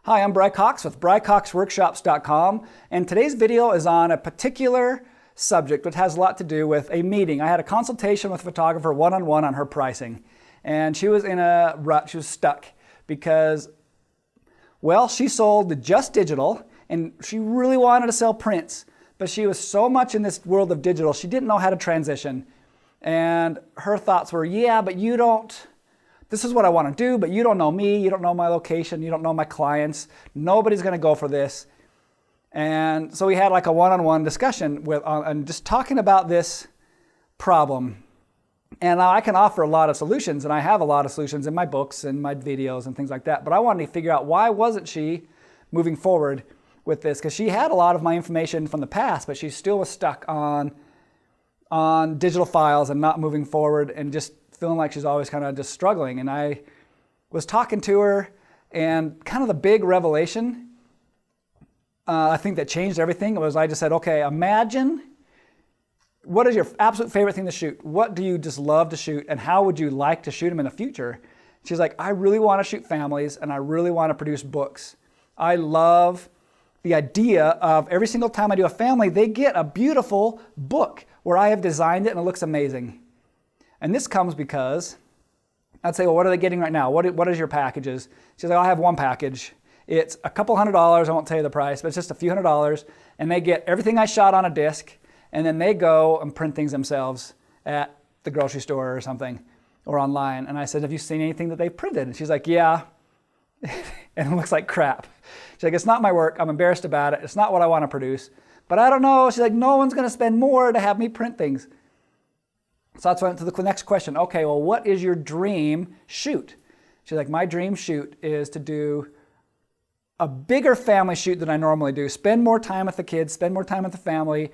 Hi, I'm BryCox with BryCoxWORKSHOPS.com, and today's video is on a particular subject which has a lot to do with a meeting. I had a consultation with a photographer one-on-one on her pricing, and she was in a rut. She was stuck because, well, she sold just digital, and she really wanted to sell prints, but she was so much in this world of digital, she didn't know how to transition. And her thoughts were, yeah, but you don't, this is what I want to do, but you don't know me, you don't know my location, you don't know my clients, nobody's going to go for this. And so we had like a one-on-one discussion and just talking about this problem. And I can offer a lot of solutions, and I have a lot of solutions in my books and my videos and things like that, but I wanted to figure out why wasn't she moving forward with this, because she had a lot of my information from the past, but she still was stuck on digital files and not moving forward and just feeling like she's always kind of just struggling. And I was talking to her, and kind of the big revelation, I think that changed everything, was I just said, okay, imagine, what is your absolute favorite thing to shoot? What do you just love to shoot, and how would you like to shoot them in the future? She's like, I really want to shoot families, and I really want to produce books. I love the idea of every single time I do a family, they get a beautiful book where I have designed it and it looks amazing. And this comes because I'd say, well, what are they getting right now? What is your packages? She's like, I have one package. It's a couple $100. I won't tell you the price, but it's just a few $100s. And they get everything I shot on a disc, and then they go and print things themselves at the grocery store or something, or online. And I said, have you seen anything that they've printed? And she's like, yeah. And it looks like crap. She's like, it's not my work. I'm embarrassed about it. It's not what I want to produce. But I don't know. She's like, no one's going to spend more to have me print things. So that's went to the next question. Okay, well, what is your dream shoot? She's like, my dream shoot is to do a bigger family shoot than I normally do. Spend more time with the kids, spend more time with the family,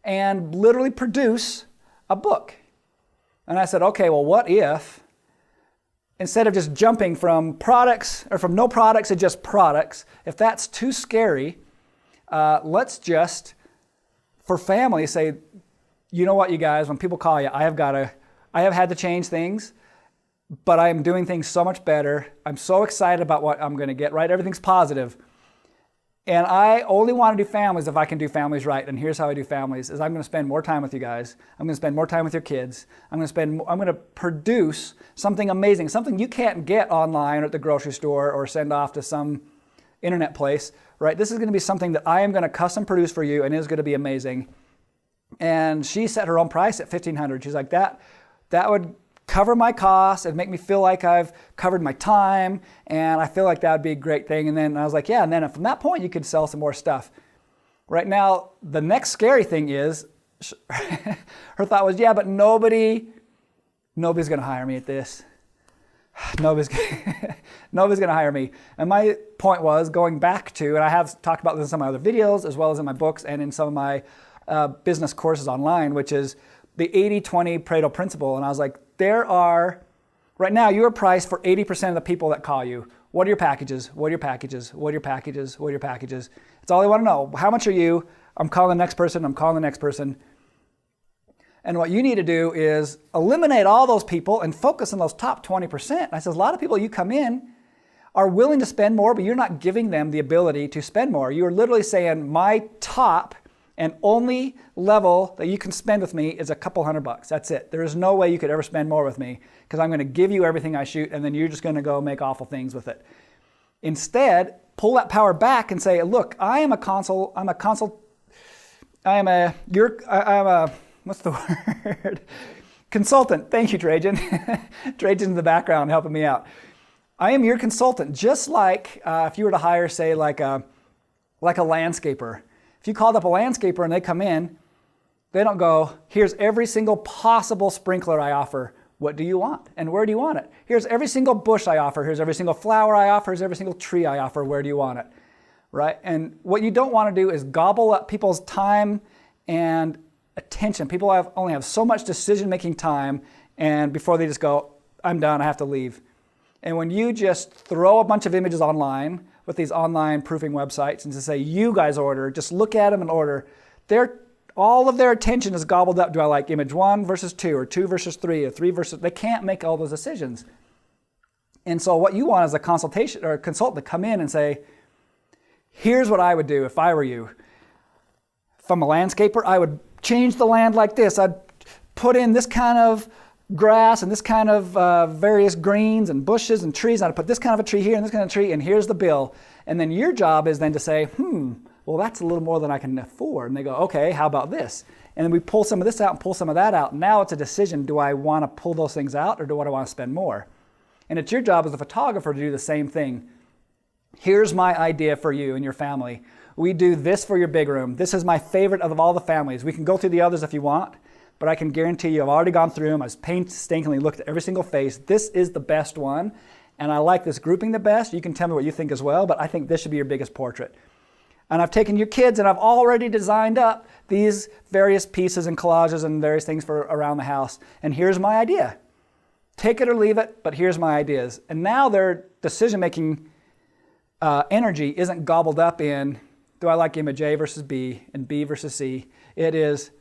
and literally produce a book. And I said, okay, well, what if, instead of just jumping from products, or from no products to just products, if that's too scary, let's just, for families, say, you know what, you guys, when people call you, I have had to change things, but I am doing things so much better. I'm so excited about what I'm going to get, right? Everything's positive. And I only want to do families if I can do families right. And here's how I do families, is I'm going to spend more time with you guys. I'm going to spend more time with your kids. I'm going to produce something amazing, something you can't get online or at the grocery store or send off to some internet place, right? This is going to be something that I am going to custom produce for you, and it is going to be amazing. And she set her own price at $1,500. She's like, that would cover my costs and make me feel like I've covered my time, and I feel like that would be a great thing. And then I was like, yeah, and then from that point you could sell some more stuff. Right now, the next scary thing is, her thought was, yeah, but nobody's going to hire me at this. Nobody's going to hire me. And my point was going back to, and I have talked about this in some of my other videos, as well as in my books and in some of my business courses online, which is the 80-20 Pareto principle. And I was like, right now you are priced for 80% of the people that call you. What are your packages? What are your packages? What are your packages? What are your packages? It's all they want to know. How much are you? I'm calling the next person. I'm calling the next person. And what you need to do is eliminate all those people and focus on those top 20%. And I said, a lot of people you come in are willing to spend more, but you're not giving them the ability to spend more. You're literally saying, my top and only level that you can spend with me is a couple $100. That's it. There is no way you could ever spend more with me, because I'm going to give you everything I shoot, and then you're just going to go make awful things with it. Instead, pull that power back and say, look, what's the word? Consultant. Thank you, Trajan. Trajan's in the background helping me out. I am your consultant, just like if you were to hire, say, like a landscaper. If you called up a landscaper and they come in, they don't go, here's every single possible sprinkler I offer. What do you want? And where do you want it? Here's every single bush I offer. Here's every single flower I offer. Here's every single tree I offer. Where do you want it? Right? And what you don't want to do is gobble up people's time and attention. People only have so much decision-making time, and before they just go, I'm done, I have to leave. And when you just throw a bunch of images online with these online proofing websites and to say, you guys order, just look at them and order, all of their attention is gobbled up. Do I like image 1 versus 2, or 2 versus 3, or 3 versus... They can't make all those decisions. And so what you want is a consultation or a consultant to come in and say, here's what I would do if I were you. If I'm a landscaper, I would change the land like this. I'd put in this kind of grass and this kind of various greens and bushes and trees. I'd put this kind of a tree here and this kind of tree, and here's the bill. And then your job is then to say, well, that's a little more than I can afford. And they go, okay, how about this? And then we pull some of this out and pull some of that out. Now it's a decision, do I want to pull those things out or do I want to spend more? And it's your job as a photographer to do the same thing. Here's my idea for you and your family. We do this for your big room. This is my favorite of all the families. We can go through the others if you want, but I can guarantee you I've already gone through them. I've painstakingly looked at every single face. This is the best one, and I like this grouping the best. You can tell me what you think as well, but I think this should be your biggest portrait. And I've taken your kids and I've already designed up these various pieces and collages and various things for around the house. And here's my idea. Take it or leave it, but here's my ideas. And now their decision-making energy isn't gobbled up in, do I like image A versus B and B versus C? It is,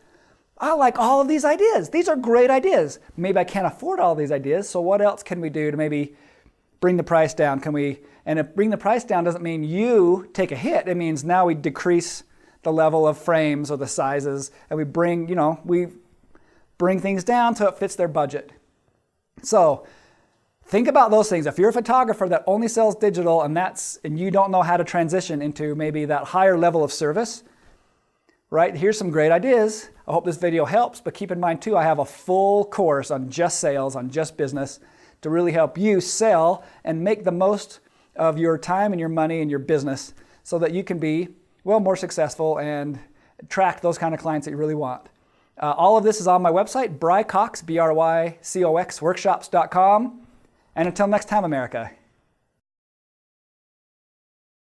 I like all of these ideas. These are great ideas. Maybe I can't afford all these ideas, so what else can we do to maybe bring the price down? And if bring the price down doesn't mean you take a hit, it means now we decrease the level of frames or the sizes, and we bring things down so it fits their budget. So think about those things. If you're a photographer that only sells digital and you don't know how to transition into maybe that higher level of service, right? Here's some great ideas. I hope this video helps, but keep in mind too, I have a full course on just sales, on just business, to really help you sell and make the most of your time and your money and your business so that you can be, well, more successful and attract those kind of clients that you really want. All of this is on my website, BryCox, BryCoxWORKSHOPS.com. And until next time, America.